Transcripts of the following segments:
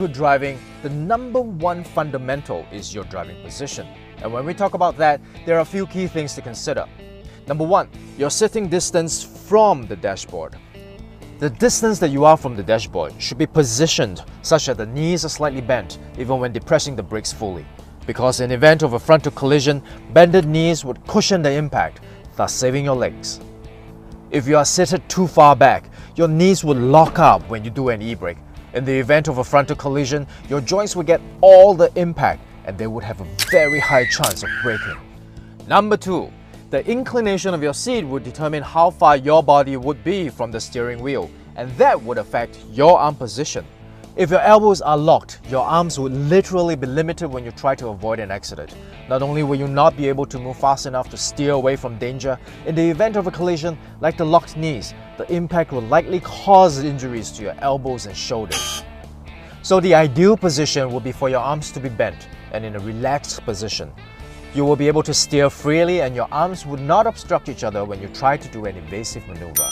Good driving, the number one fundamental is your driving position. And when we talk about that, there are a few key things to consider. Number one, your sitting distance from the dashboard. The distance that you are from the dashboard should be positioned such that the knees are slightly bent even when depressing the brakes fully. Because in event of a frontal collision, bended knees would cushion the impact, thus saving your legs. If you are seated too far back, your knees would lock up when you do an e-brake. In the event of a frontal collision, your joints will get all the impact and they would have a very high chance of breaking. Number two, the inclination of your seat would determine how far your body would be from the steering wheel, and that would affect your arm position. If your elbows are locked, your arms would literally be limited when you try to avoid an accident. Not only will you not be able to move fast enough to steer away from danger, in the event of a collision, like the locked knees, the impact will likely cause injuries to your elbows and shoulders. So the ideal position would be for your arms to be bent and in a relaxed position. You will be able to steer freely and your arms would not obstruct each other when you try to do an evasive maneuver.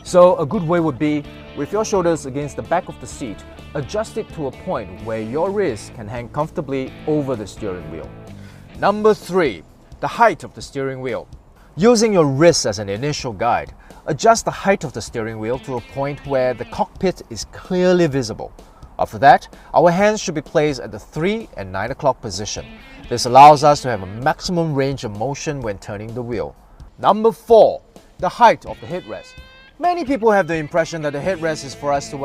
So a good way would be, with your shoulders against the back of the seat, adjust it to a point where your wrists can hang comfortably over the steering wheel. Number three, the height of the steering wheel. Using your wrists as an initial guide, adjust the height of the steering wheel to a point where the cockpit is clearly visible. After that, our hands should be placed at the 3 and 9 o'clock position. This allows us to have a maximum range of motion when turning the wheel. Number four, the height of the headrest. Many people have the impression that the headrest is for us to,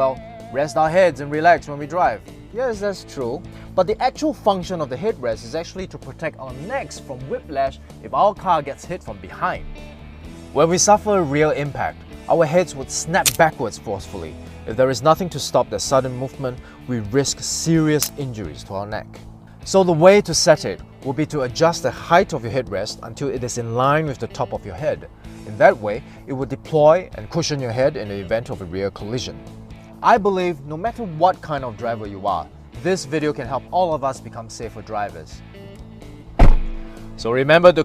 rest our heads and relax when we drive. Yes, that's true, but the actual function of the headrest is actually to protect our necks from whiplash if our car gets hit from behind. When we suffer a real impact, our heads would snap backwards forcefully. If there is nothing to stop that sudden movement, we risk serious injuries to our neck. So the way to set it will be to adjust the height of your headrest until it is in line with the top of your head. In that way, it will deploy and cushion your head in the event of a rear collision. I believe no matter what kind of driver you are, this video can help all of us become safer drivers. So remember to